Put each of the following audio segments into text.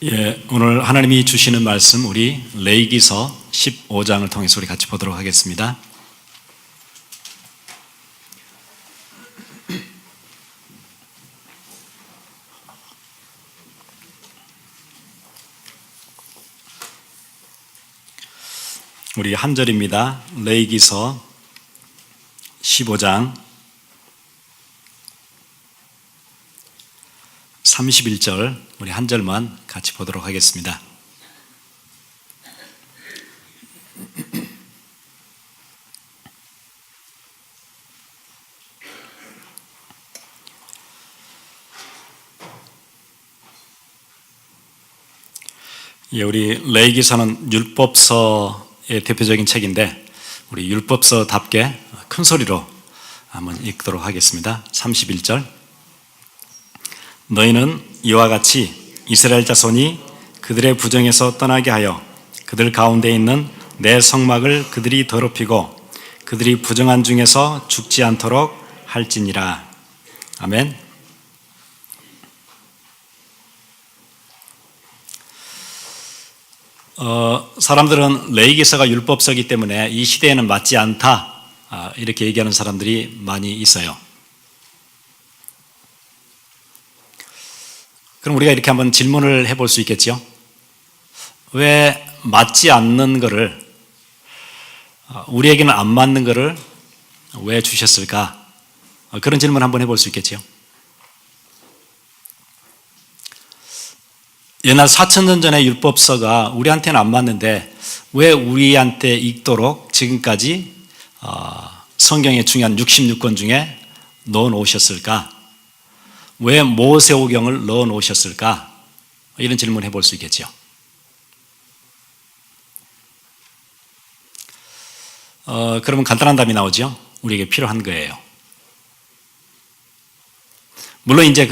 오늘 하나님이 주시는 말씀 우리 레위기서 15장을 통해서 우리 같이 보도록 하겠습니다. 우리 한 절입니다. 레위기서 15장 31절 우리 한 절만 같이 보도록 하겠습니다. 우리 레위기서는 율법서의 대표적인 책인데 우리 율법서답게 큰 소리로 한번 읽도록 하겠습니다. 31절 너희는 이와 같이 이스라엘 자손이 그들의 부정에서 떠나게 하여 그들 가운데 있는 내 성막을 그들이 더럽히고 그들이 부정한 중에서 죽지 않도록 할지니라. 아멘. 사람들은 레위기서가 율법서이기 때문에 이 시대에는 맞지 않다 이렇게 얘기하는 사람들이 많이 있어요. 그럼 우리가 이렇게 한번 질문을 해볼 수 있겠죠? 왜 맞지 않는 것을, 우리에게는 안 맞는 것을 왜 주셨을까? 그런 질문 한번 해볼 수 있겠죠? 옛날 4,000년 전의 율법서가 우리한테는 안 맞는데 왜 우리한테 읽도록 지금까지 성경의 중요한 66권 중에 넣어 놓으셨을까? 왜 모세오경을 넣어 놓으셨을까? 이런 질문을 해볼 수 있겠죠. 그러면 간단한 답이 나오죠. 우리에게 필요한 거예요. 물론 이제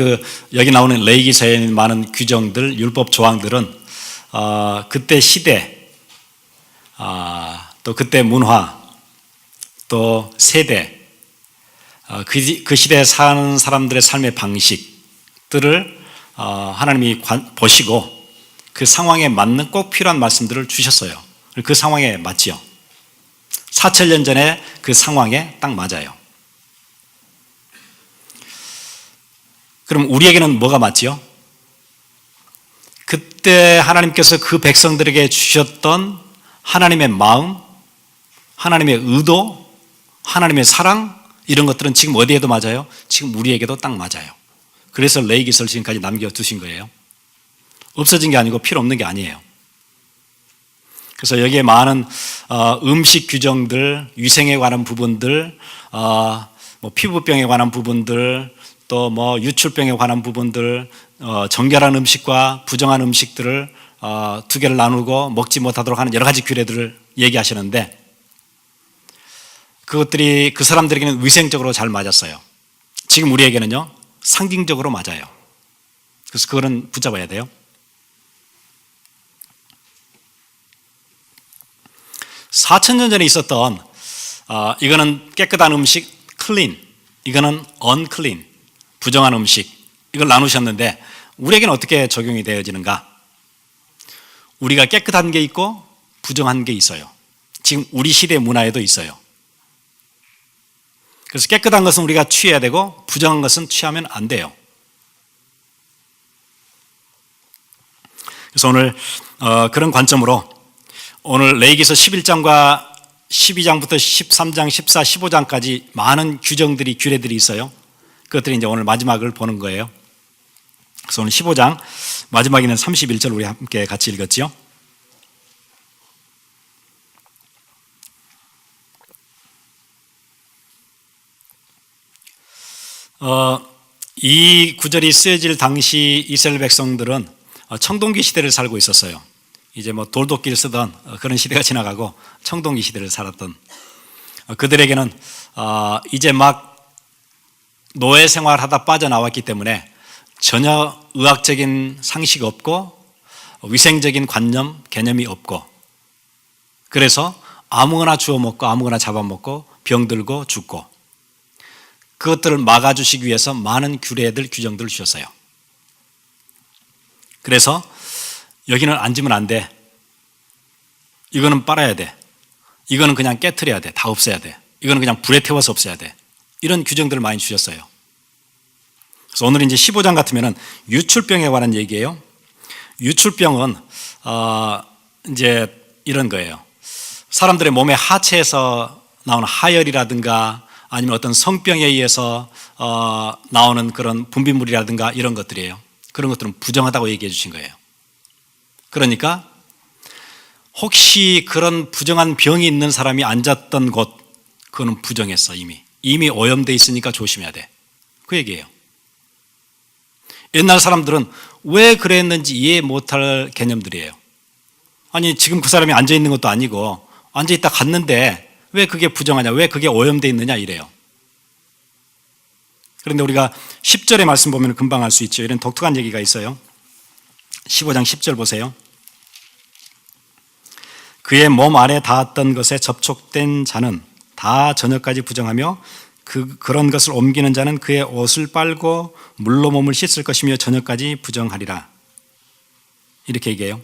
여기 나오는 레위기서에 많은 규정들, 율법 조항들은 그때 시대, 또 그때 문화, 또 세대, 그 시대에 사는 사람들의 삶의 방식들을 하나님이 보시고 그 상황에 맞는 꼭 필요한 말씀들을 주셨어요. 그 상황에 맞지요. 4,000년 전에 그 상황에 딱 맞아요. 그럼 우리에게는 뭐가 맞지요? 그때 하나님께서 그 백성들에게 주셨던 하나님의 마음, 하나님의 의도, 하나님의 사랑 이런 것들은 지금 어디에도 맞아요? 지금 우리에게도 딱 맞아요. 그래서 레위기서를 지금까지 남겨두신 거예요. 없어진 게 아니고 필요 없는 게 아니에요. 그래서 여기에 많은 음식 규정들, 위생에 관한 부분들, 피부병에 관한 부분들, 또 유출병에 관한 부분들, 정결한 음식과 부정한 음식들을 두 개를 나누고 먹지 못하도록 하는 여러 가지 규례들을 얘기하시는데 그것들이 그 사람들에게는 위생적으로 잘 맞았어요. 지금 우리에게는요, 상징적으로 맞아요. 그래서 그거는 붙잡아야 돼요. (4,000년) 전에 있었던 이거는 깨끗한 음식, clean, 이거는 unclean, 부정한 음식, 이걸 나누셨는데 우리에게는 어떻게 적용이 되어지는가? 우리가 깨끗한 게 있고 부정한 게 있어요. 지금 우리 시대 문화에도 있어요. 그래서 깨끗한 것은 우리가 취해야 되고 부정한 것은 취하면 안 돼요. 그래서 오늘 그런 관점으로 오늘 레위기서 11장과 12장부터 13장, 14, 15장까지 많은 규정들이, 규례들이 있어요. 그것들이 이제 오늘 마지막을 보는 거예요. 그래서 오늘 15장 마지막에는 31절 우리 함께 같이 읽었지요. 이 구절이 쓰여질 당시 이스라엘 백성들은 청동기 시대를 살고 있었어요. 이제 돌도끼를 쓰던 그런 시대가 지나가고 청동기 시대를 살았던 그들에게는 이제 막 노예 생활하다 빠져나왔기 때문에 전혀 의학적인 상식 없고 위생적인 관념, 개념이 없고 그래서 아무거나 주워 먹고 아무거나 잡아먹고 병들고 죽고 그것들을 막아주시기 위해서 많은 규례들, 규정들을 주셨어요. 그래서 여기는 앉으면 안 돼. 이거는 빨아야 돼. 이거는 그냥 깨트려야 돼. 다 없애야 돼. 이거는 그냥 불에 태워서 없애야 돼. 이런 규정들을 많이 주셨어요. 그래서 오늘 이제 15장 같으면은 유출병에 관한 얘기예요. 유출병은 이제 이런 거예요. 사람들의 몸의 하체에서 나오는 하열이라든가 아니면 어떤 성병에 의해서 나오는 그런 분비물이라든가 이런 것들이에요. 그런 것들은 부정하다고 얘기해 주신 거예요. 그러니까 혹시 그런 부정한 병이 있는 사람이 앉았던 곳, 그거는 부정했어. 이미 오염돼 있으니까 조심해야 돼. 그 얘기예요. 옛날 사람들은 왜 그랬는지 이해 못할 개념들이에요. 아니 지금 그 사람이 앉아 있는 것도 아니고 앉아 있다 갔는데 왜 그게 부정하냐, 왜 그게 오염돼 있느냐 이래요. 그런데 우리가 10절의 말씀 보면 금방 알 수 있죠. 이런 독특한 얘기가 있어요. 15장 10절 보세요. 그의 몸 아래 닿았던 것에 접촉된 자는 다 저녁까지 부정하며 그런 것을 옮기는 자는 그의 옷을 빨고 물로 몸을 씻을 것이며 저녁까지 부정하리라. 이렇게 얘기해요.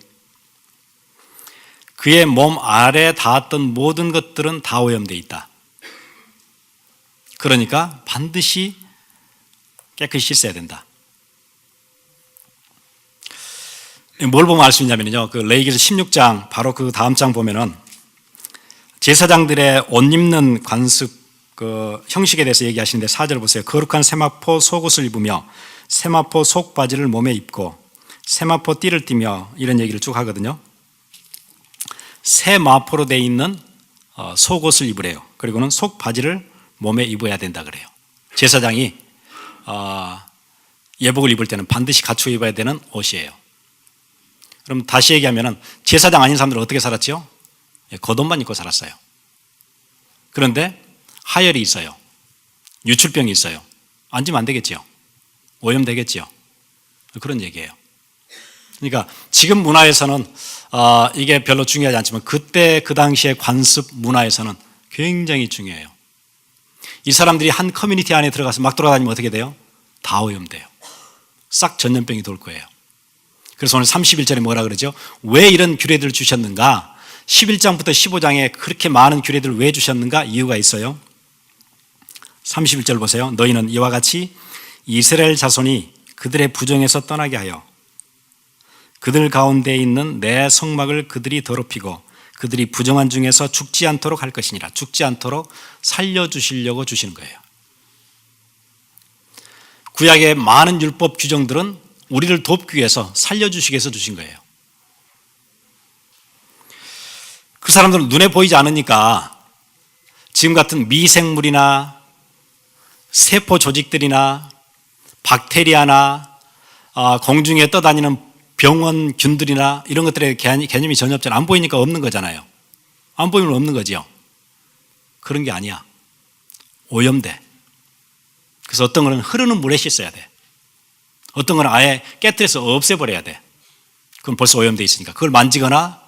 그의 몸 아래 닿았던 모든 것들은 다 오염되어 있다. 그러니까 반드시 깨끗이 씻어야 된다. 뭘 보면 알 수 있냐면요. 그 레위기서 16장 바로 그 다음 장 보면은 제사장들의 옷 입는 관습 그 형식에 대해서 얘기하시는데 4절 보세요. 거룩한 세마포 속옷을 입으며 세마포 속바지를 몸에 입고 세마포 띠를 띠며 이런 얘기를 쭉 하거든요. 세마포로 되어 있는 속옷을 입으래요. 그리고는 속바지를 몸에 입어야 된다 그래요. 제사장이 예복을 입을 때는 반드시 갖추어 입어야 되는 옷이에요. 그럼 다시 얘기하면 제사장 아닌 사람들은 어떻게 살았죠? 겉옷만 입고 살았어요. 그런데 하열이 있어요. 유출병이 있어요. 앉으면 안 되겠지요. 오염되겠지요. 그런 얘기예요. 그러니까 지금 문화에서는 이게 별로 중요하지 않지만 그때 그 당시의 관습 문화에서는 굉장히 중요해요. 이 사람들이 한 커뮤니티 안에 들어가서 막 돌아다니면 어떻게 돼요? 다 오염돼요. 싹 전염병이 돌 거예요. 그래서 오늘 31절에 뭐라 그러죠? 왜 이런 규례들을 주셨는가? 11장부터 15장에 그렇게 많은 규례들을 왜 주셨는가? 이유가 있어요. 31절 보세요. 너희는 이와 같이 이스라엘 자손이 그들의 부정에서 떠나게 하여 그들 가운데 있는 내 성막을 그들이 더럽히고 그들이 부정한 중에서 죽지 않도록 할 것이니라. 죽지 않도록 살려주시려고 주시는 거예요. 구약의 많은 율법 규정들은 우리를 돕기 위해서 살려주시기 위해서 주신 거예요. 그 사람들은 눈에 보이지 않으니까 지금 같은 미생물이나 세포 조직들이나 박테리아나 공중에 떠다니는 병원균들이나 이런 것들의 개념이 전혀 없잖아요. 안 보이니까 없는 거잖아요. 안 보이면 없는 거지요. 그런 게 아니야. 오염돼. 그래서 어떤 거는 흐르는 물에 씻어야 돼. 어떤 거는 아예 깨트려서 없애버려야 돼. 그럼 벌써 오염돼 있으니까. 그걸 만지거나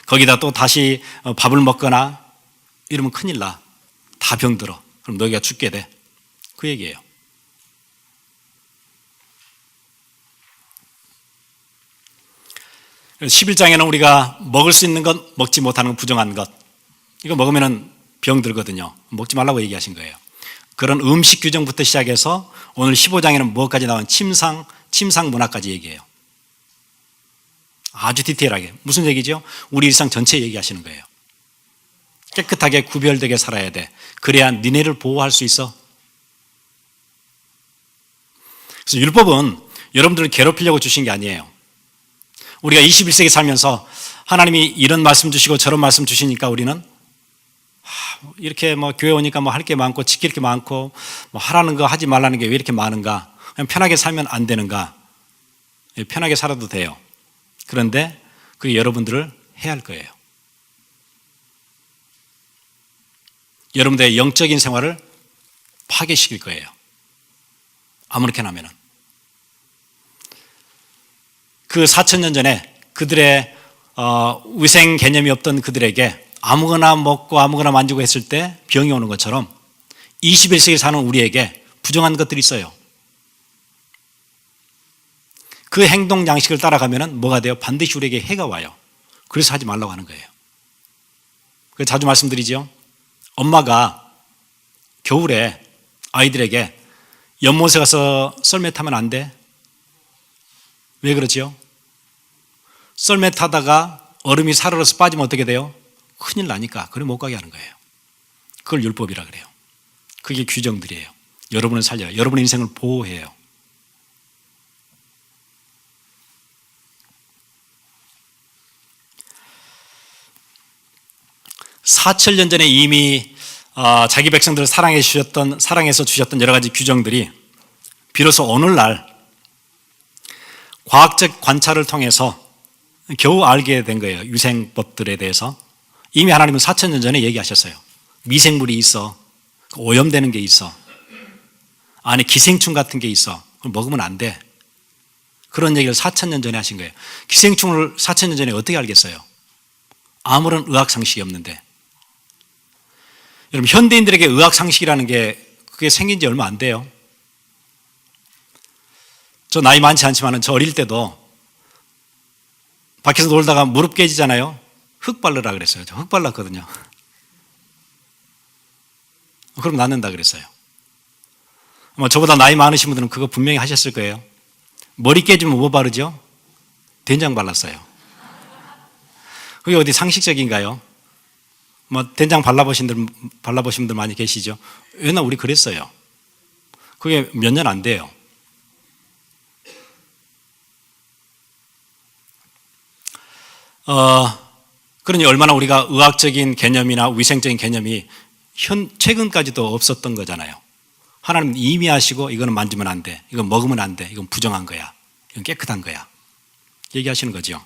거기다 또 다시 밥을 먹거나 이러면 큰일 나. 다 병들어. 그럼 너희가 죽게 돼. 그 얘기예요. 그래서 11장에는 우리가 먹을 수 있는 것, 먹지 못하는 것, 부정한 것. 이거 먹으면 병 들거든요. 먹지 말라고 얘기하신 거예요. 그런 음식 규정부터 시작해서 오늘 15장에는 뭐까지 나온 침상 문화까지 얘기해요. 아주 디테일하게. 무슨 얘기죠? 우리 일상 전체 얘기하시는 거예요. 깨끗하게 구별되게 살아야 돼. 그래야 니네를 보호할 수 있어. 그래서 율법은 여러분들을 괴롭히려고 주신 게 아니에요. 우리가 21세기 살면서 하나님이 이런 말씀 주시고 저런 말씀 주시니까 우리는 이렇게 뭐 교회 오니까 뭐 할 게 많고 지킬 게 많고 뭐 하라는 거 하지 말라는 게 왜 이렇게 많은가? 그냥 편하게 살면 안 되는가? 편하게 살아도 돼요. 그런데 그게 여러분들을 해야 할 거예요. 여러분들의 영적인 생활을 파괴시킬 거예요. 아무렇게나 하면은. 그 4,000년 전에 그들의 위생 개념이 없던 그들에게 아무거나 먹고 아무거나 만지고 했을 때 병이 오는 것처럼 21세기 사는 우리에게 부정한 것들이 있어요. 그 행동 양식을 따라가면 뭐가 돼요? 반드시 우리에게 해가 와요. 그래서 하지 말라고 하는 거예요. 그래서 자주 말씀드리죠. 엄마가 겨울에 아이들에게 연못에 가서 썰매 타면 안 돼. 왜 그러지요? 썰매 타다가 얼음이 사르르서 빠지면 어떻게 돼요? 큰일 나니까 그래 못 가게 하는 거예요. 그걸 율법이라 그래요. 그게 규정들이에요. 여러분을 살려요. 여러분의 인생을 보호해요. (4,000년) 전에 이미 자기 백성들을 사랑해서 주셨던 여러 가지 규정들이 비로소 오늘날 과학적 관찰을 통해서 겨우 알게 된 거예요. 유생법들에 대해서. 이미 하나님은 4,000년 전에 얘기하셨어요. 미생물이 있어. 오염되는 게 있어. 안에 기생충 같은 게 있어. 그걸 먹으면 안 돼. 그런 얘기를 4,000년 전에 하신 거예요. 기생충을 4,000년 전에 어떻게 알겠어요? 아무런 의학 상식이 없는데. 여러분, 현대인들에게 의학 상식이라는 게 그게 생긴 지 얼마 안 돼요. 저 나이 많지 않지만 저 어릴 때도 밖에서 놀다가 무릎 깨지잖아요. 흙 발르라 그랬어요. 저 흙 발랐거든요. 그럼 낫는다 그랬어요. 저보다 나이 많으신 분들은 그거 분명히 하셨을 거예요. 머리 깨지면 뭐 바르죠? 된장 발랐어요. 그게 어디 상식적인가요? 된장 발라보신 분들 많이 계시죠? 옛날 우리 그랬어요. 그게 몇 년 안 돼요. 그러니 얼마나 우리가 의학적인 개념이나 위생적인 개념이 최근까지도 없었던 거잖아요. 하나님은 이미 하시고 이거는 만지면 안 돼. 이건 먹으면 안 돼. 이건 부정한 거야. 이건 깨끗한 거야. 얘기하시는 거죠.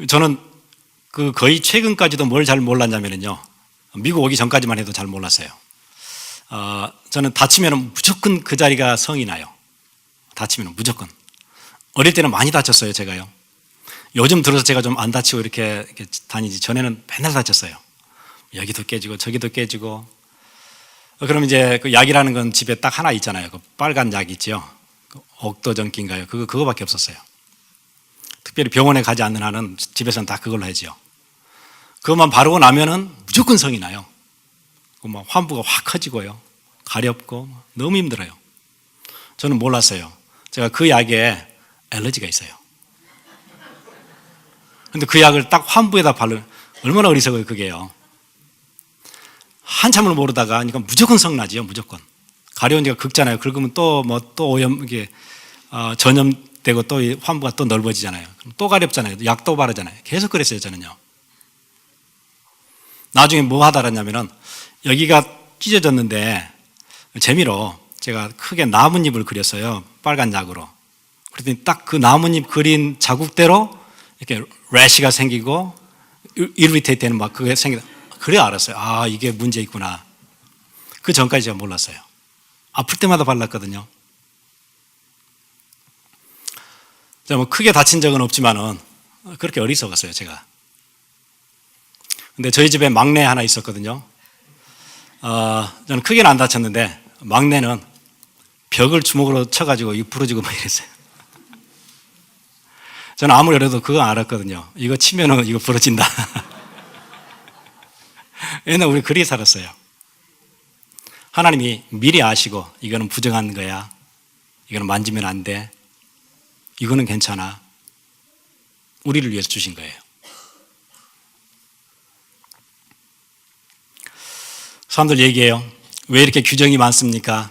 저는 거의 최근까지도 뭘 잘 몰랐냐면요. 미국 오기 전까지만 해도 잘 몰랐어요. 저는 다치면 무조건 그 자리가 성이 나요. 다치면 무조건. 어릴 때는 많이 다쳤어요, 제가요. 요즘 들어서 제가 좀 안 다치고 이렇게 다니지. 전에는 맨날 다쳤어요. 여기도 깨지고 저기도 깨지고. 그럼 이제 그 약이라는 건 집에 딱 하나 있잖아요. 그 빨간 약 있죠. 옥도전기인가요? 그거밖에 없었어요. 특별히 병원에 가지 않는 한은 집에서는 다 그걸로 하죠. 그것만 바르고 나면은 무조건 성이 나요. 환부가 확 커지고요. 가렵고 너무 힘들어요. 저는 몰랐어요. 제가 그 약에 알러지가 있어요. 근데 그 약을 딱 환부에다 바르면 얼마나 어리석어요, 그게요. 한참을 모르다가 그러니까 무조건 성나지요, 무조건. 가려운 데가 긁잖아요. 긁으면 또 오염, 이게 전염되고 또 환부가 또 넓어지잖아요. 또 가렵잖아요. 약 또 바르잖아요. 계속 그랬어요, 저는요. 나중에 뭐 하다 그랬냐면은 여기가 찢어졌는데 재미로 제가 크게 나뭇잎을 그렸어요. 빨간 약으로. 그랬더니 딱 그 나뭇잎 그린 자국대로 이렇게 래시가 생기고 이리테이트 되는 막 그게 생기다. 그래 알았어요. 아, 이게 문제 있구나. 그 전까지 제가 몰랐어요. 아플 때마다 발랐거든요. 제가 크게 다친 적은 없지만은 그렇게 어리석었어요, 제가. 근데 저희 집에 막내 하나 있었거든요. 저는 크게는 안 다쳤는데 막내는 벽을 주먹으로 쳐가지고 부러지고 막 이랬어요. 저는 아무리 그래도 그거 알았거든요. 이거 치면은 이거 부러진다. 옛날 우리 그리 살았어요. 하나님이 미리 아시고 이거는 부정한 거야. 이거는 만지면 안 돼. 이거는 괜찮아. 우리를 위해서 주신 거예요. 사람들 얘기해요. 왜 이렇게 규정이 많습니까?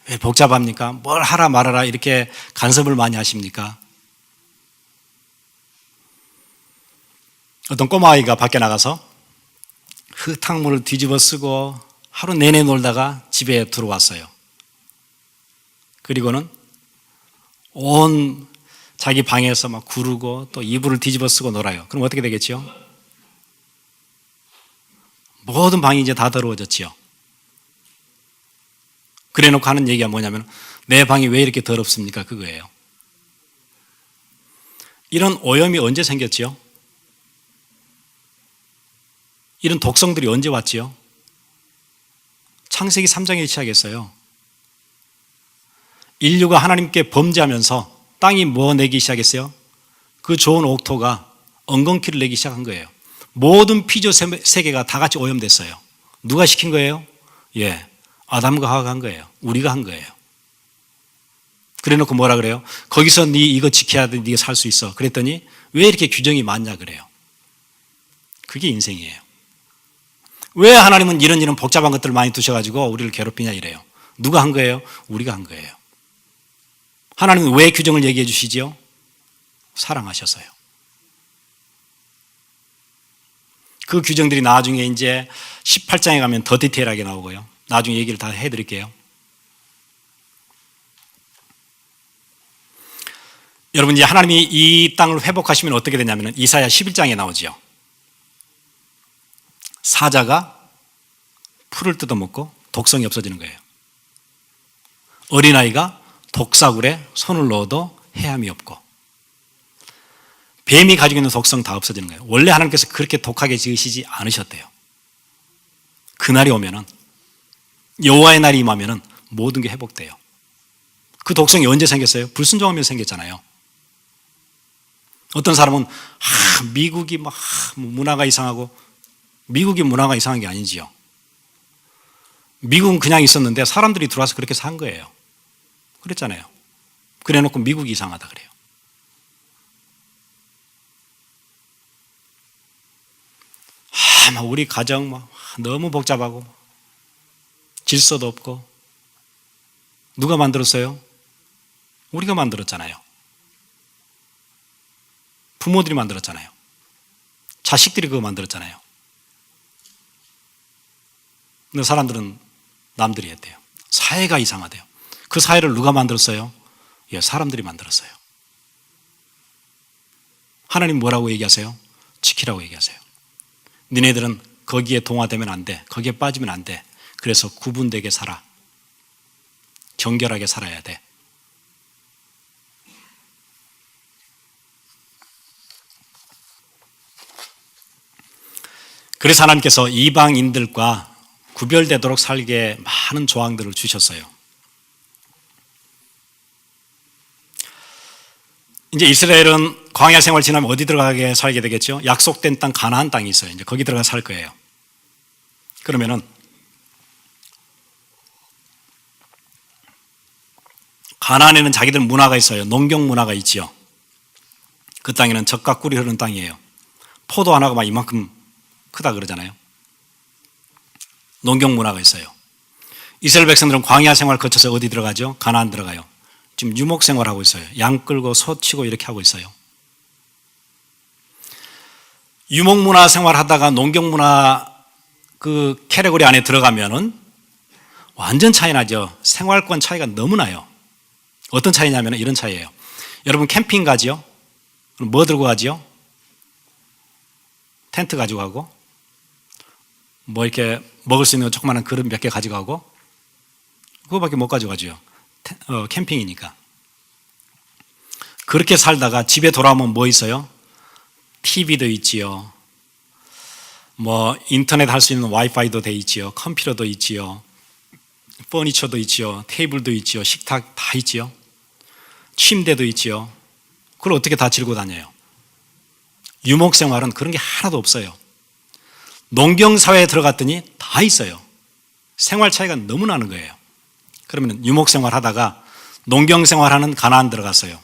왜 복잡합니까? 뭘 하라 말아라 이렇게 간섭을 많이 하십니까? 어떤 꼬마아이가 밖에 나가서 흙탕물을 뒤집어 쓰고 하루 내내 놀다가 집에 들어왔어요. 그리고는 온 자기 방에서 막 구르고 또 이불을 뒤집어 쓰고 놀아요. 그럼 어떻게 되겠죠? 모든 방이 이제 다 더러워졌지요. 그래 놓고 하는 얘기가 뭐냐면 내 방이 왜 이렇게 더럽습니까? 그거예요. 이런 오염이 언제 생겼지요? 이런 독성들이 언제 왔지요? 창세기 3장에 시작했어요. 인류가 하나님께 범죄하면서 땅이 뭐 내기 시작했어요? 그 좋은 옥토가 엉겅퀴를 내기 시작한 거예요. 모든 피조 세계가 다 같이 오염됐어요. 누가 시킨 거예요? 예, 아담과 하와가 한 거예요. 우리가 한 거예요. 그래 놓고 뭐라 그래요? 거기서 네 이거 지켜야 돼, 네가 살 수 있어. 그랬더니 왜 이렇게 규정이 많냐 그래요. 그게 인생이에요. 왜 하나님은 이런 복잡한 것들을 많이 두셔가지고 우리를 괴롭히냐 이래요. 누가 한 거예요? 우리가 한 거예요. 하나님은 왜 규정을 얘기해 주시지요? 사랑하셔서요. 그 규정들이 나중에 이제 18장에 가면 더 디테일하게 나오고요. 나중에 얘기를 다 해드릴게요. 여러분, 이제 하나님이 이 땅을 회복하시면 어떻게 되냐면 이사야 11장에 나오지요. 사자가 풀을 뜯어먹고 독성이 없어지는 거예요. 어린아이가 독사굴에 손을 넣어도 해함이 없고 뱀이 가지고 있는 독성 다 없어지는 거예요. 원래 하나님께서 그렇게 독하게 지으시지 않으셨대요. 그날이 오면은, 여호와의 날이 임하면은 모든 게 회복돼요. 그 독성이 언제 생겼어요? 불순종하면서 생겼잖아요. 어떤 사람은 미국이 막 문화가 이상하고, 미국이 문화가 이상한 게 아니지요. 미국은 그냥 있었는데 사람들이 들어와서 그렇게 산 거예요. 그랬잖아요. 그래 놓고 미국이 이상하다 그래요. 우리 가정 너무 복잡하고 질서도 없고. 누가 만들었어요? 우리가 만들었잖아요. 부모들이 만들었잖아요. 자식들이 그거 만들었잖아요. 근데 사람들은 남들이 했대요. 사회가 이상하대요. 그 사회를 누가 만들었어요? 예, 사람들이 만들었어요. 하나님 뭐라고 얘기하세요? 지키라고 얘기하세요. 니네들은 거기에 동화되면 안 돼. 거기에 빠지면 안 돼. 그래서 구분되게 살아. 정결하게 살아야 돼. 그래서 하나님께서 이방인들과 구별되도록 살게 많은 조항들을 주셨어요. 이제 이스라엘은 광야 생활 지나면 어디 들어가게 살게 되겠죠? 약속된 땅 가나안 땅이 있어요. 이제 거기 들어가 살 거예요. 그러면은 가나안에는 자기들 문화가 있어요. 농경 문화가 있지요. 그 땅에는 젖과 꿀이 흐르는 땅이에요. 포도 하나가 막 이만큼 크다 그러잖아요. 농경 문화가 있어요. 이스라엘 백성들은 광야 생활 거쳐서 어디 들어가죠? 가나안 들어가요. 지금 유목 생활하고 있어요. 양 끌고 소 치고 이렇게 하고 있어요. 유목 문화 생활하다가 농경 문화 그 캐테고리 안에 들어가면은 완전 차이 나죠. 생활권 차이가 너무 나요. 어떤 차이냐면 이런 차이예요. 여러분 캠핑 가지요? 뭐 들고 가지요? 텐트 가지고 가고, 뭐 이렇게 먹을 수 있는 조그마한 그릇 몇 개 가지고 가고, 그거밖에 못 가져가죠. 캠핑이니까. 그렇게 살다가 집에 돌아오면 뭐 있어요? TV도 있지요. 뭐 인터넷 할 수 있는 와이파이도 돼 있지요. 컴퓨터도 있지요. 퍼니처도 있지요. 테이블도 있지요. 식탁 다 있지요. 침대도 있지요. 그걸 어떻게 다 지르고 다녀요? 유목 생활은 그런 게 하나도 없어요. 농경사회에 들어갔더니 다 있어요. 생활 차이가 너무 나는 거예요. 그러면 유목 생활 하다가 농경 생활하는 가나안 들어갔어요.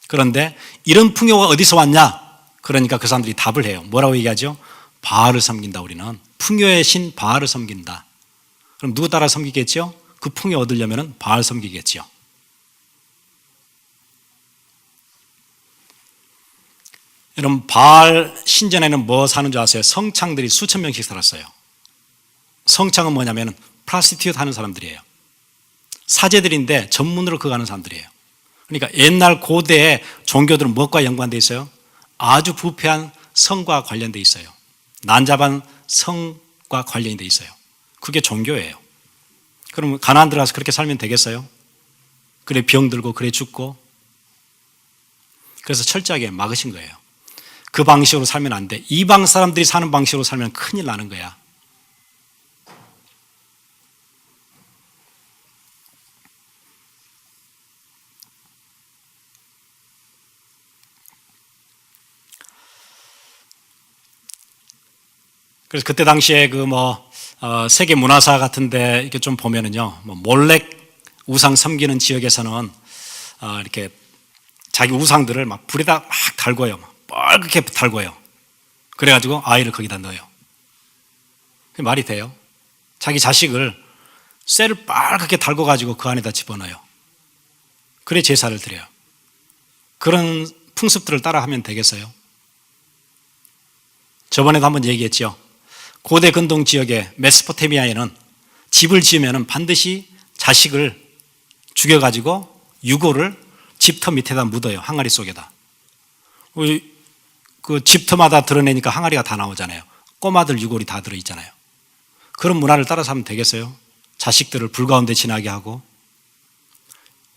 그런데 이런 풍요가 어디서 왔냐? 그러니까 그 사람들이 답을 해요. 뭐라고 얘기하죠? 바알을 섬긴다. 우리는 풍요의 신 바알을 섬긴다. 그럼 누구 따라 섬기겠죠? 그 풍요 얻으려면 바알 섬기겠죠. 여러분 바알 신전에는 뭐 사는 줄 아세요? 성창들이 수천 명씩 살았어요. 성창은 뭐냐면 프라스티튜트 하는 사람들이에요. 사제들인데 전문으로 그거 하는 사람들이에요. 그러니까 옛날 고대의 종교들은 무엇과 연관되어 있어요? 아주 부패한 성과 관련되어 있어요. 난잡한 성과 관련이 되어 있어요. 그게 종교예요. 그럼 가나안 들어가서 그렇게 살면 되겠어요? 그래 병들고 그래 죽고. 그래서 철저하게 막으신 거예요. 그 방식으로 살면 안 돼. 이방 사람들이 사는 방식으로 살면 큰일 나는 거야. 그래서 그때 당시에 세계 문화사 같은데 이렇게 좀 보면은요, 몰렉 우상 섬기는 지역에서는 이렇게 자기 우상들을 막 불에다 막 달궈요. 막 빨갛게 달궈요. 그래가지고 아이를 거기다 넣어요. 그게 말이 돼요? 자기 자식을 쇠를 빨갛게 달궈가지고 그 안에다 집어넣어요. 그래 제사를 드려요. 그런 풍습들을 따라하면 되겠어요? 저번에도 한번 얘기했죠. 고대 근동 지역의 메소포타미아에는 집을 지으면 반드시 자식을 죽여가지고 유골을 집터 밑에다 묻어요. 항아리 속에다. 그 집터마다 드러내니까 항아리가 다 나오잖아요. 꼬마들 유골이 다 들어있잖아요. 그런 문화를 따라서 하면 되겠어요? 자식들을 불 가운데 지나게 하고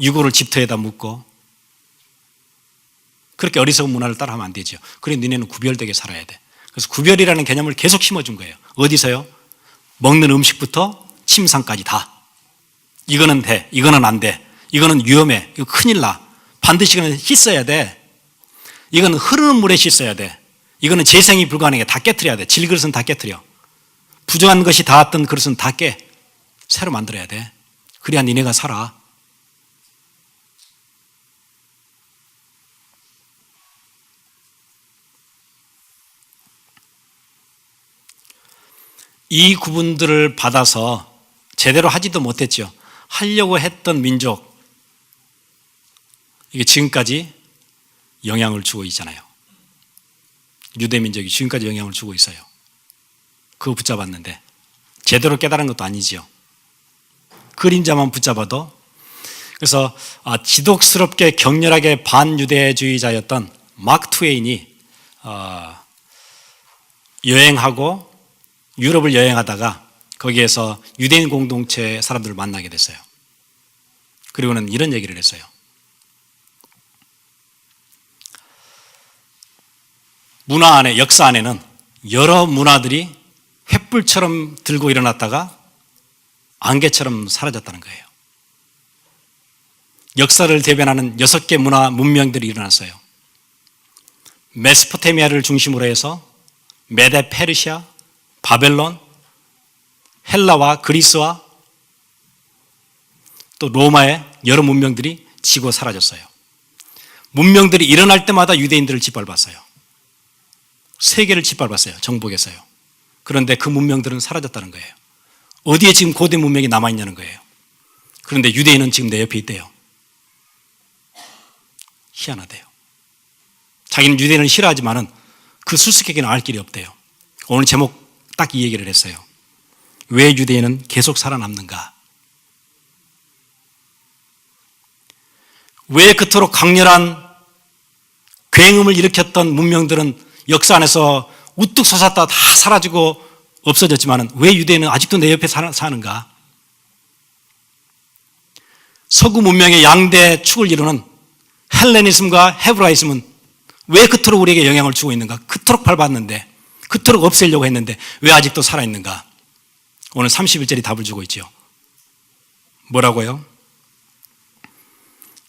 유골을 집터에다 묻고 그렇게 어리석은 문화를 따라하면 안 되죠. 그래 너네는 구별되게 살아야 돼. 그래서 구별이라는 개념을 계속 심어준 거예요. 어디서요? 먹는 음식부터 침상까지 다. 이거는 돼, 이거는 안 돼, 이거는 위험해, 이거 큰일 나, 반드시 이거는 씻어야 돼, 이거는 흐르는 물에 씻어야 돼, 이거는 재생이 불가능해, 다 깨트려야 돼. 질그릇은 다 깨트려. 부정한 것이 닿았던 그릇은 다 깨. 새로 만들어야 돼. 그래야 니네가 살아. 이 구분들을 받아서 제대로 하지도 못했죠. 하려고 했던 민족, 이게 지금까지 영향을 주고 있잖아요. 유대 민족이 지금까지 영향을 주고 있어요. 그거 붙잡았는데 제대로 깨달은 것도 아니지요. 그림자만 붙잡아도. 그래서 지독스럽게 격렬하게 반유대주의자였던 마크 트웨인이 여행하고 유럽을 여행하다가 거기에서 유대인 공동체 사람들을 만나게 됐어요. 그리고는 이런 얘기를 했어요. 문화 안에, 역사 안에는 여러 문화들이 횃불처럼 들고 일어났다가 안개처럼 사라졌다는 거예요. 역사를 대변하는 6개 문화 문명들이 일어났어요. 메소포타미아를 중심으로 해서 메데 페르시아, 바벨론, 헬라와 그리스와 또 로마의 여러 문명들이 지고 사라졌어요. 문명들이 일어날 때마다 유대인들을 짓밟았어요. 세계를 짓밟았어요. 정복했어요. 그런데 그 문명들은 사라졌다는 거예요. 어디에 지금 고대 문명이 남아있냐는 거예요. 그런데 유대인은 지금 내 옆에 있대요. 희한하대요. 자기는 유대인을 싫어하지만은 그 수수께끼는 알 길이 없대요. 오늘 제목 딱 이 얘기를 했어요. 왜 유대인은 계속 살아남는가? 왜 그토록 강렬한 굉음을 일으켰던 문명들은 역사 안에서 우뚝 솟았다 다 사라지고 없어졌지만 왜 유대인은 아직도 내 옆에 사는가? 서구 문명의 양대 축을 이루는 헬레니즘과 헤브라이즘은 왜 그토록 우리에게 영향을 주고 있는가? 그토록 밟았는데, 그토록 없애려고 했는데 왜 아직도 살아있는가? 오늘 31절이 답을 주고 있죠. 뭐라고요?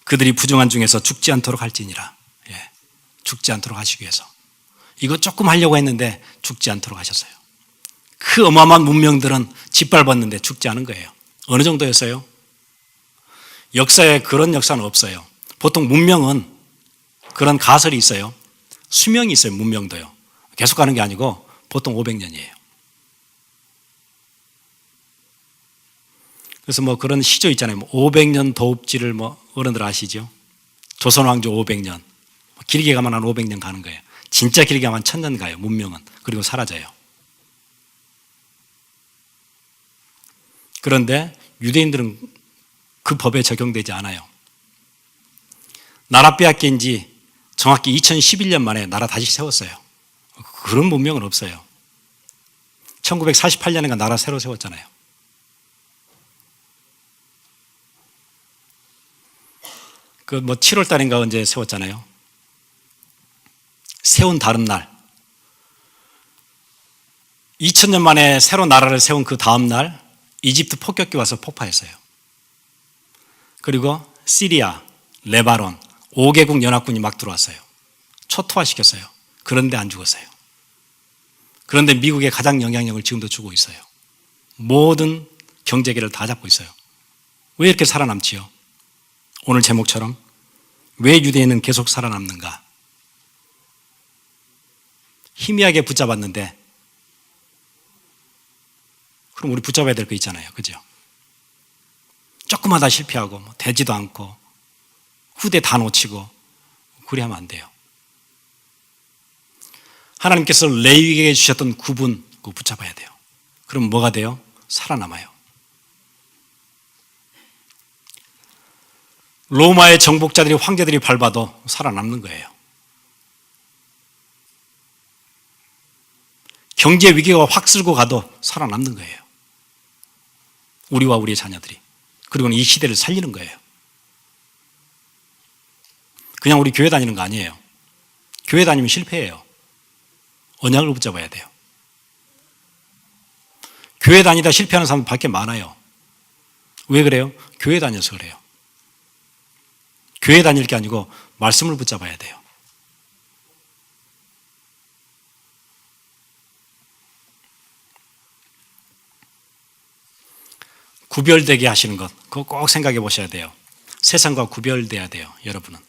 그들이 부정한 중에서 죽지 않도록 할지니라. 죽지 않도록 하시기 위해서. 이거 조금 하려고 했는데 죽지 않도록 하셨어요. 그 어마어마한 문명들은 짓밟았는데 죽지 않은 거예요. 어느 정도였어요? 역사에 그런 역사는 없어요. 보통 문명은 그런 가설이 있어요. 수명이 있어요. 문명도요. 계속 가는 게 아니고 보통 500년이에요. 그래서 그런 시조 있잖아요. 500년 도읍지를 어른들 아시죠? 조선 왕조 500년. 길게 가면 한 500년 가는 거예요. 진짜 길게 가면 1000년 가요. 문명은. 그리고 사라져요. 그런데 유대인들은 그 법에 적용되지 않아요. 나라 빼앗긴 지 정확히 2011년 만에 나라 다시 세웠어요. 그런 문명은 없어요. 1948년인가 나라 새로 세웠잖아요. 그 7월 달인가 언제 세웠잖아요. 세운 다른 날 2000년 만에 새로 나라를 세운 그 다음 날 이집트 폭격기 와서 폭파했어요. 그리고 시리아, 레바논 5개국 연합군이 막 들어왔어요. 초토화시켰어요. 그런데 안 죽었어요. 그런데 미국에 가장 영향력을 지금도 주고 있어요. 모든 경제계를 다 잡고 있어요. 왜 이렇게 살아남지요? 오늘 제목처럼 왜 유대인은 계속 살아남는가? 희미하게 붙잡았는데 그럼 우리 붙잡아야 될 거 있잖아요. 그죠? 조금마다 실패하고 되지도 않고 후대 다 놓치고 그리 하면 안 돼요. 하나님께서 레위기에게 주셨던 구분 그거 붙잡아야 돼요. 그럼 뭐가 돼요? 살아남아요. 로마의 정복자들이 황제들이 밟아도 살아남는 거예요. 경제 위기가 확 쓸고 가도 살아남는 거예요. 우리와 우리의 자녀들이. 그리고는 이 시대를 살리는 거예요. 그냥 우리 교회 다니는 거 아니에요. 교회 다니면 실패해요. 언약을 붙잡아야 돼요. 교회 다니다 실패하는 사람 밖에 많아요. 왜 그래요? 교회 다녀서 그래요. 교회 다닐 게 아니고 말씀을 붙잡아야 돼요. 구별되게 하시는 것, 그거 꼭 생각해 보셔야 돼요. 세상과 구별돼야 돼요, 여러분은.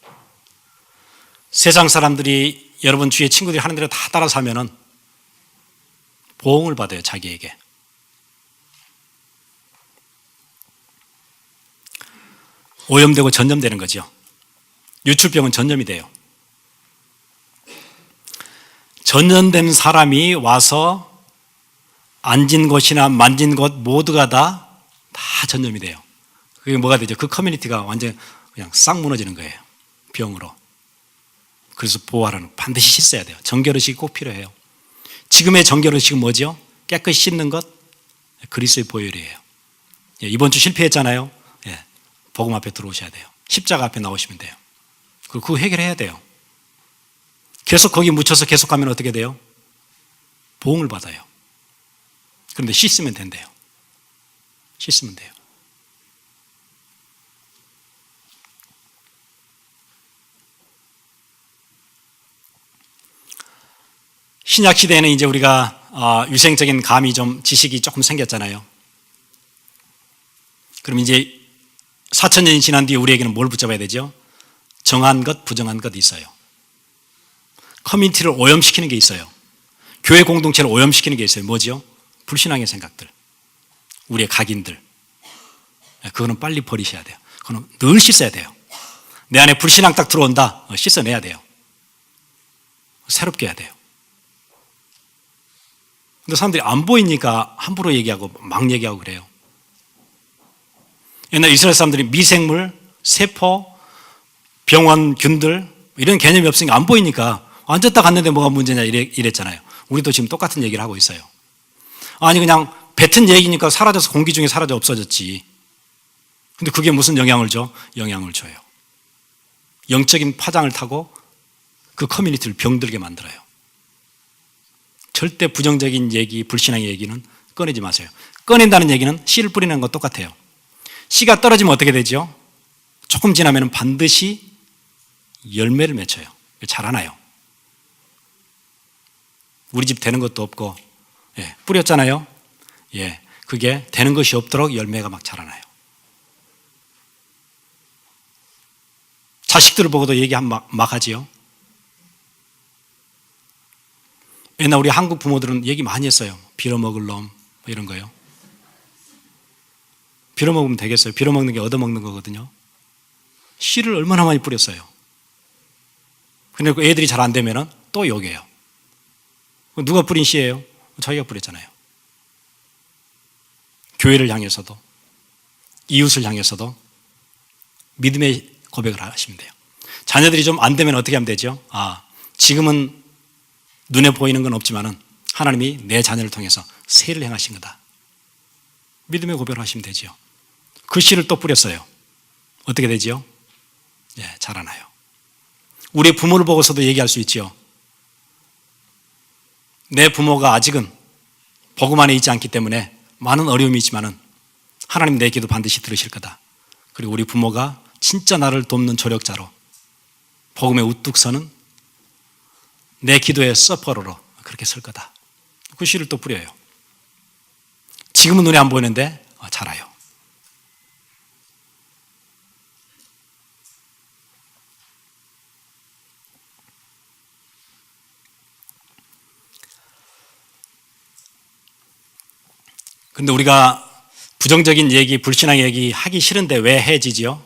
세상 사람들이 여러분 주위의 친구들이 하는 대로 다 따라 살면은 보응을 받아요, 자기에게. 오염되고 전염되는 거죠. 유출병은 전염이 돼요. 전염된 사람이 와서 앉은 곳이나 만진 곳 모두가 다 전염이 돼요. 그게 뭐가 되죠? 그 커뮤니티가 완전 그냥 싹 무너지는 거예요. 병으로. 그래서 보호하라는 반드시 씻어야 돼요. 정결의식이 꼭 필요해요. 지금의 정결의식은 뭐죠? 깨끗이 씻는 것, 그리스도의 보혈이에요. 이번 주 실패했잖아요. 복음 앞에 들어오셔야 돼요. 십자가 앞에 나오시면 돼요. 그거 해결해야 돼요. 계속 거기 묻혀서 계속 가면 어떻게 돼요? 보응을 받아요. 그런데 씻으면 된대요. 씻으면 돼요. 신약 시대에는 이제 우리가 유생적인 감이 좀 지식이 조금 생겼잖아요. 그럼 이제 4,000년이 지난 뒤에 우리에게는 뭘 붙잡아야 되죠? 정한 것, 부정한 것 있어요. 커뮤니티를 오염시키는 게 있어요. 교회 공동체를 오염시키는 게 있어요. 뭐죠? 불신앙의 생각들, 우리의 각인들. 그거는 빨리 버리셔야 돼요. 그거는 늘 씻어야 돼요. 내 안에 불신앙 딱 들어온다, 씻어내야 돼요. 새롭게 해야 돼요. 근데 사람들이 안 보이니까 함부로 얘기하고 막 얘기하고 그래요. 옛날 이스라엘 사람들이 미생물, 세포, 병원, 균들 이런 개념이 없으니까 안 보이니까 앉았다 갔는데 뭐가 문제냐 이랬잖아요. 우리도 지금 똑같은 얘기를 하고 있어요. 아니 그냥 뱉은 얘기니까 사라져서 공기 중에 사라져 없어졌지. 근데 그게 무슨 영향을 줘? 영향을 줘요. 영적인 파장을 타고 그 커뮤니티를 병들게 만들어요. 절대 부정적인 얘기, 불신앙의 얘기는 꺼내지 마세요. 꺼낸다는 얘기는 씨를 뿌리는 건 똑같아요. 씨가 떨어지면 어떻게 되죠? 조금 지나면 반드시 열매를 맺혀요. 자라나요. 우리 집 되는 것도 없고 뿌렸잖아요. 그게 되는 것이 없도록 열매가 막 자라나요. 자식들을 보고도 얘기 막 하지요. 옛날 우리 한국 부모들은 얘기 많이 했어요. 빌어먹을 놈 이런 거요. 빌어먹으면 되겠어요. 빌어먹는 게 얻어먹는 거거든요. 씨를 얼마나 많이 뿌렸어요. 근데 그 애들이 잘 안 되면 또 욕해요. 누가 뿌린 씨예요? 자기가 뿌렸잖아요. 교회를 향해서도 이웃을 향해서도 믿음의 고백을 하시면 돼요. 자녀들이 좀 안 되면 어떻게 하면 되죠? 지금은 눈에 보이는 건 없지만은 하나님이 내 자녀를 통해서 세를 행하신 거다. 믿음의 고백을 하시면 되죠. 그 씨를 또 뿌렸어요. 어떻게 되지요? 자라나요. 우리 부모를 보고서도 얘기할 수 있지요. 내 부모가 아직은 복음 안에 있지 않기 때문에 많은 어려움이 있지만은 하나님 내 기도 반드시 들으실 거다. 그리고 우리 부모가 진짜 나를 돕는 조력자로 복음에 우뚝 서는 내 기도의 서퍼러로 그렇게 설 거다. 그 씨를 또 뿌려요. 지금은 눈에 안 보이는데 자라요. 근데 우리가 부정적인 얘기, 불신앙 얘기 하기 싫은데 왜 해지지요?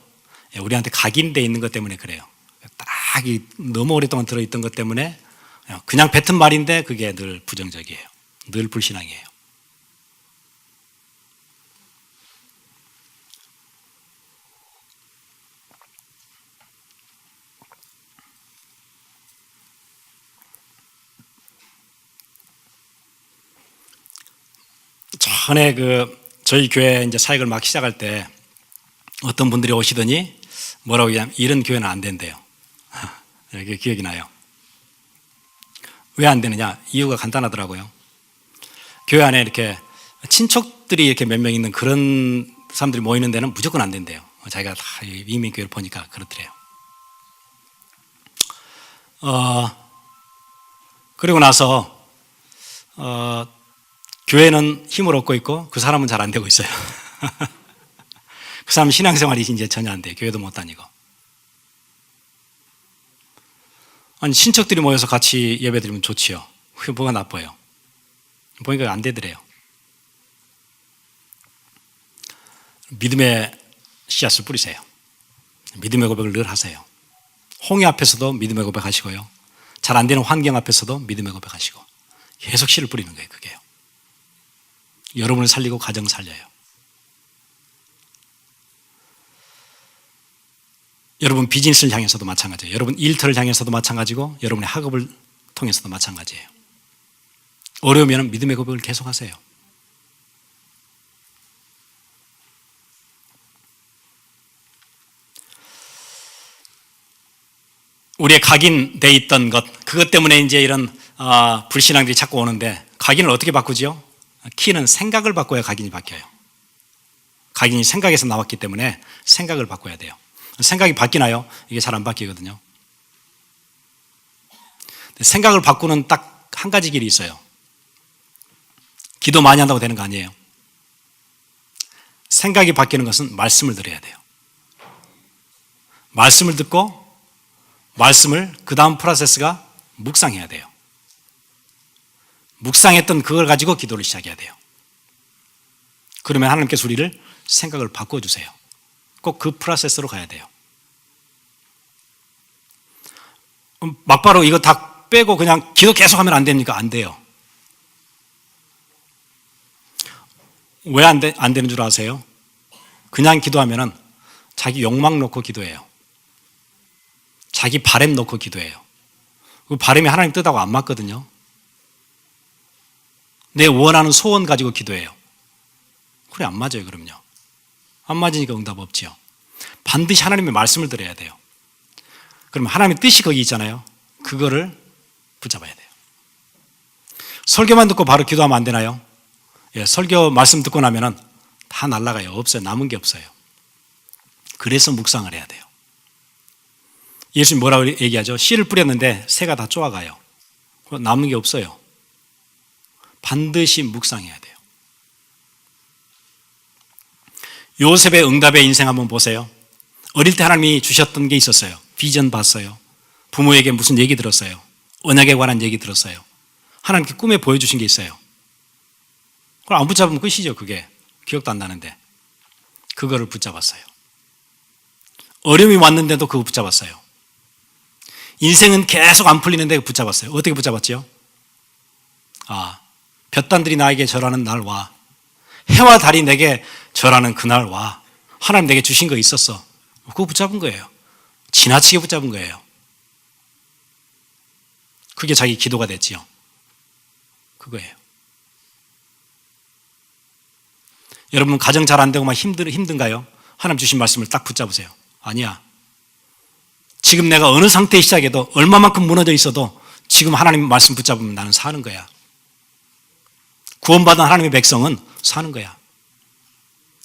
우리한테 각인되어 있는 것 때문에 그래요. 딱 너무 오랫동안 들어있던 것 때문에 그냥 뱉은 말인데 그게 늘 부정적이에요. 늘 불신앙이에요. 전에 저희 교회 이제 사역을 막 시작할 때 어떤 분들이 오시더니 뭐라고 얘기하면 이런 교회는 안 된대요. 이게 기억이 나요. 왜 안 되느냐? 이유가 간단하더라고요. 교회 안에 이렇게 친척들이 이렇게 몇 명 있는 그런 사람들이 모이는 데는 무조건 안 된대요. 자기가 다 이민교회를 보니까 그렇더래요. 그리고 나서 교회는 힘을 얻고 있고 그 사람은 잘 안 되고 있어요. 그 사람은 신앙생활이 이제 전혀 안 돼요. 교회도 못 다니고. 아니 친척들이 모여서 같이 예배드리면 좋지요. 그게 뭐가 나빠요. 보니까 안 되더래요. 믿음의 씨앗을 뿌리세요. 믿음의 고백을 늘 하세요. 홍해 앞에서도 믿음의 고백하시고요. 잘 안 되는 환경 앞에서도 믿음의 고백하시고 계속 씨를 뿌리는 거예요. 그게요. 여러분을 살리고 가정 살려요. 여러분 비즈니스를 향해서도 마찬가지예요. 여러분 일터를 향해서도 마찬가지고 여러분의 학업을 통해서도 마찬가지예요. 어려우면 믿음의 고백을 계속하세요. 우리의 각인되어 있던 것, 그것 때문에 이제 이런 불신앙들이 자꾸 오는데 각인을 어떻게 바꾸지요? 키는 생각을 바꿔야 각인이 바뀌어요. 각인이 생각에서 나왔기 때문에 생각을 바꿔야 돼요. 생각이 바뀌나요? 이게 잘 안 바뀌거든요. 생각을 바꾸는 딱 한 가지 길이 있어요. 기도 많이 한다고 되는 거 아니에요. 생각이 바뀌는 것은 말씀을 들어야 돼요. 말씀을 듣고 말씀을 그 다음 프로세스가 묵상해야 돼요. 묵상했던 그걸 가지고 기도를 시작해야 돼요. 그러면 하나님께서 우리를 생각을 바꿔주세요. 꼭 그 프로세스로 가야 돼요. 막바로 이거 다 빼고 그냥 기도 계속하면 안 됩니까? 안 돼요. 왜 안 되는 줄 아세요? 그냥 기도하면은 자기 욕망 놓고 기도해요. 자기 바람 놓고 기도해요. 그 바람이 하나님 뜻하고 안 맞거든요. 내 원하는 소원 가지고 기도해요. 그래 안 맞아요. 그럼요. 안 맞으니까 응답 없지요. 반드시 하나님의 말씀을 들어야 돼요. 그러면 하나님의 뜻이 거기 있잖아요. 그거를 붙잡아야 돼요. 설교만 듣고 바로 기도하면 안 되나요? 예, 설교 말씀 듣고 나면은 다 날아가요. 없어요. 남은 게 없어요. 그래서 묵상을 해야 돼요. 예수님 뭐라고 얘기하죠? 씨를 뿌렸는데 새가 다 쪼아가요. 남은 게 없어요. 반드시 묵상해야 돼요. 요셉의 응답의 인생 한번 보세요. 어릴 때 하나님이 주셨던 게 있었어요. 비전 봤어요. 부모에게 무슨 얘기 들었어요. 언약에 관한 얘기 들었어요. 하나님께 꿈에 보여주신 게 있어요. 그걸 안 붙잡으면 끝이죠. 그게 기억도 안 나는데 그거를 붙잡았어요. 어려움이 왔는데도 그거 붙잡았어요. 인생은 계속 안 풀리는데 붙잡았어요. 어떻게 붙잡았죠? 볕단들이 나에게 절하는 날 와. 해와 달이 내게 절하는 그날 와. 하나님 내게 주신 거 있었어. 그거 붙잡은 거예요. 지나치게 붙잡은 거예요. 그게 자기 기도가 됐지요. 그거예요. 여러분 가정 잘 안 되고 막 힘든가요? 하나님 주신 말씀을 딱 붙잡으세요. 아니야. 지금 내가 어느 상태에 시작해도 얼마만큼 무너져 있어도 지금 하나님 말씀 붙잡으면 나는 사는 거야. 구원받은 하나님의 백성은 사는 거야.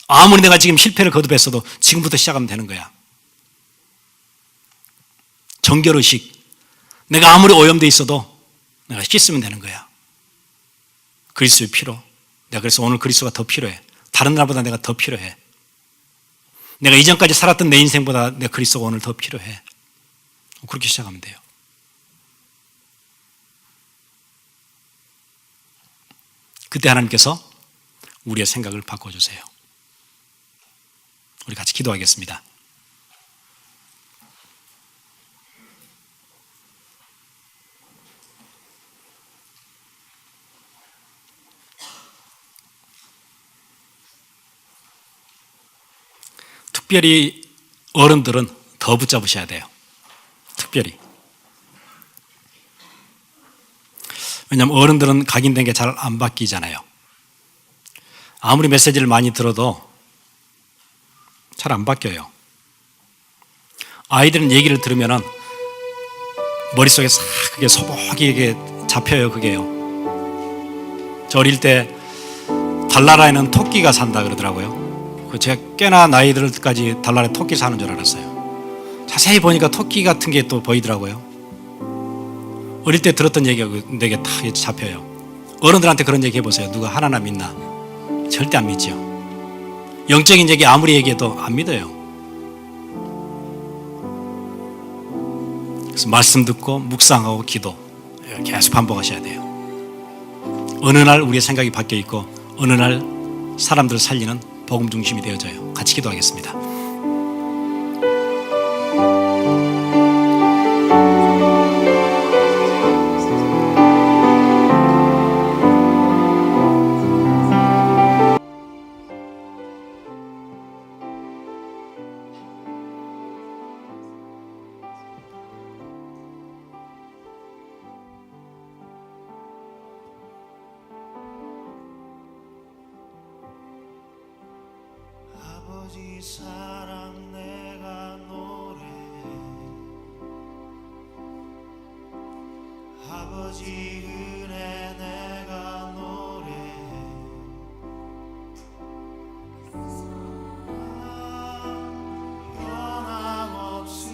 아무리 내가 지금 실패를 거듭했어도 지금부터 시작하면 되는 거야. 정결의식. 내가 아무리 오염돼 있어도 내가 씻으면 되는 거야. 그리스도의 피로. 내가 그래서 오늘 그리스도가 더 필요해. 다른 날보다 내가 더 필요해. 내가 이전까지 살았던 내 인생보다 내 그리스도가 오늘 더 필요해. 그렇게 시작하면 돼요. 그때 하나님께서 우리의 생각을 바꿔주세요. 우리 같이 기도하겠습니다. 특별히 어른들은 더 붙잡으셔야 돼요. 특별히. 왜냐하면 어른들은 각인된 게 잘 안 바뀌잖아요. 아무리 메시지를 많이 들어도 잘 안 바뀌어요. 아이들은 얘기를 들으면 머릿속에 싹 그게 소복하게 잡혀요. 그게요. 저 어릴 때 달나라에는 토끼가 산다 그러더라고요. 제가 꽤나 나이 들 때까지 달나라에 토끼 사는 줄 알았어요. 자세히 보니까 토끼 같은 게 또 보이더라고요. 어릴 때 들었던 얘기가 내게 다 잡혀요. 어른들한테 그런 얘기 해보세요. 누가 하나나 믿나? 절대 안 믿죠. 영적인 얘기 아무리 얘기해도 안 믿어요. 그래서 말씀 듣고 묵상하고 기도 계속 반복하셔야 돼요. 어느 날 우리의 생각이 바뀌어 있고 어느 날 사람들을 살리는 복음 중심이 되어져요. 같이 기도하겠습니다. 아버지 사랑 내가 노래해 아버지 은혜 내가 노래해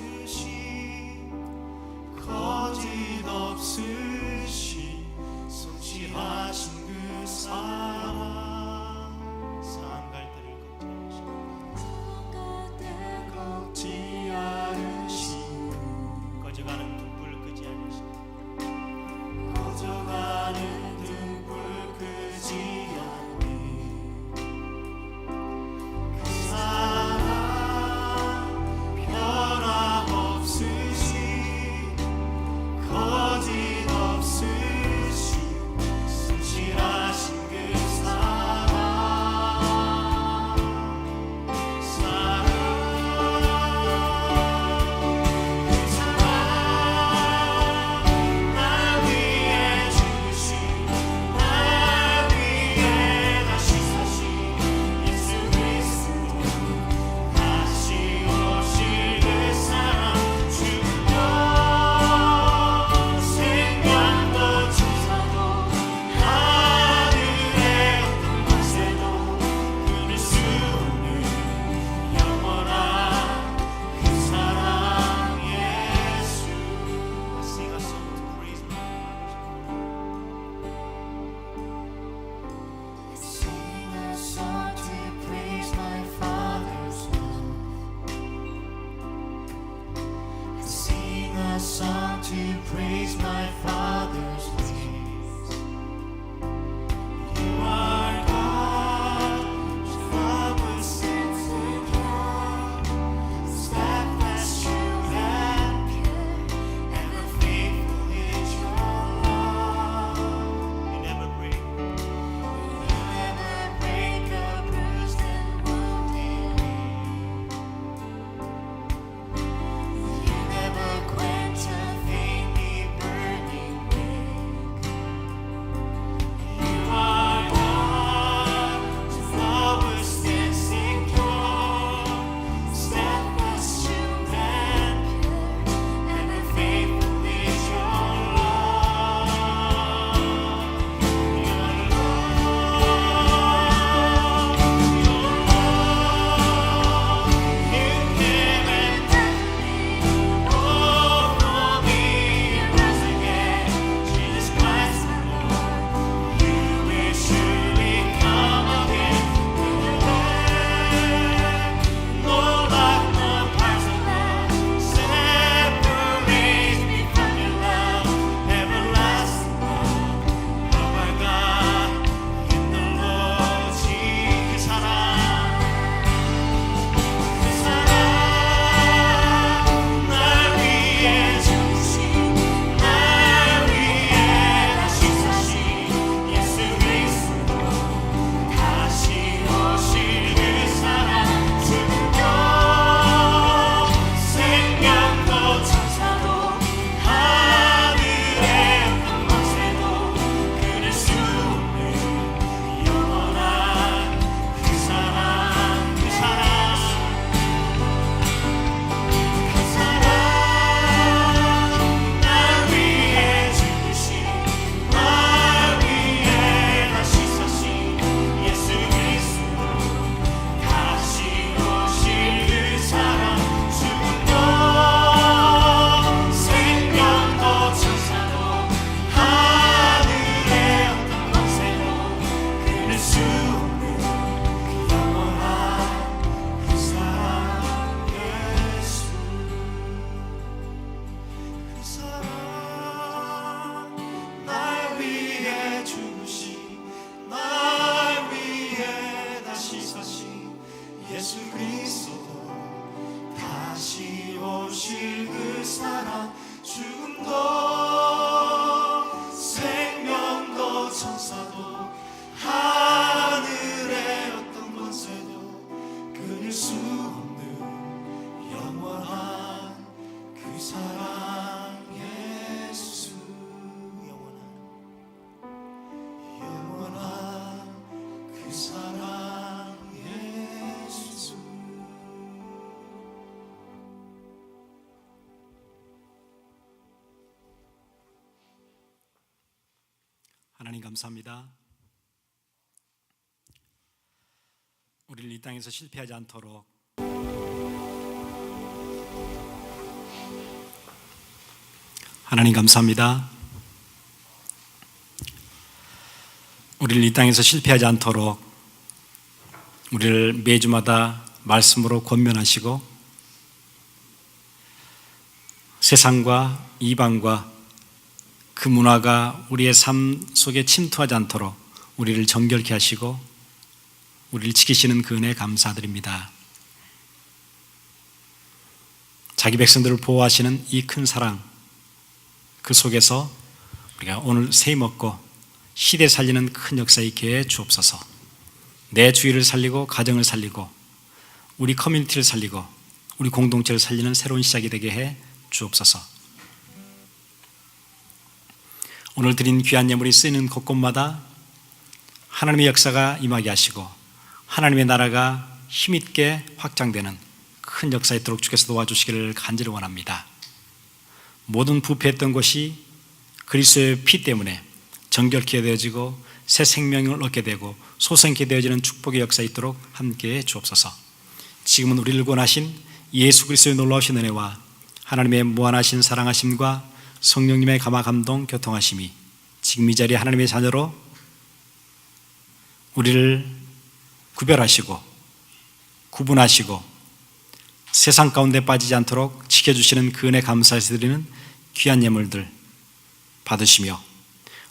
변함없으신 거짓 없으신 성실하신 그 사랑 꺼져가는 등불 끄지 않으시네. 그 사랑 변함없으신 거짓 없으신 성실하신 그 사랑 song to praise my Father's ways. You are God, your love was sent to God, steadfast, true and pure, ever faithful is your love. You never break a bruised and wounded reed. You never quench a faintly burning 오실 그 사랑 죽음도 생명도 천사도 하늘의 어떤 권세도 끊을 수 없는 영원한 그 사랑 예수 영원한 그 사랑 예수 하나님 감사합니다. 우리를 이 땅에서 실패하지 않도록 하나님 감사합니다. 우리를 이 땅에서 실패하지 않도록 우리를 매주마다 말씀으로 권면하시고 세상과 이방과 그 문화가 우리의 삶 속에 침투하지 않도록 우리를 정결케 하시고 우리를 지키시는 그 은혜에 감사드립니다. 자기 백성들을 보호하시는 이 큰 사랑, 그 속에서 우리가 오늘 세임 얻고 시대 살리는 큰 역사 있게 해 주옵소서. 내 주위를 살리고 가정을 살리고 우리 커뮤니티를 살리고 우리 공동체를 살리는 새로운 시작이 되게 해 주옵소서. 오늘 드린 귀한 예물이 쓰이는 곳곳마다 하나님의 역사가 임하게 하시고 하나님의 나라가 힘있게 확장되는 큰 역사 있도록 주께서 도와주시기를 간절히 원합니다. 모든 부패했던 것이 그리스도의 피 때문에 정결케 되어지고 새 생명을 얻게 되고 소생케 되어지는 축복의 역사 있도록 함께해 주옵소서. 지금은 우리를 구원하신 예수 그리스도의 놀라우신 은혜와 하나님의 무한하신 사랑하심과 성령님의 감화 감동 교통하심이 지금 이 자리에 하나님의 자녀로 우리를 구별하시고 구분하시고 세상 가운데 빠지지 않도록 지켜주시는 그 은혜 감사해서 드리는 귀한 예물들 받으시며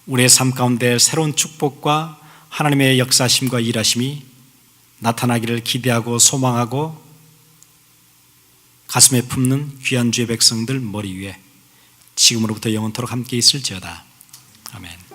우리의 삶 가운데 새로운 축복과 하나님의 역사하심과 일하심이 나타나기를 기대하고 소망하고 가슴에 품는 귀한 주의 백성들 머리 위에 지금으로부터 영원토록 함께 있을지어다. 아멘.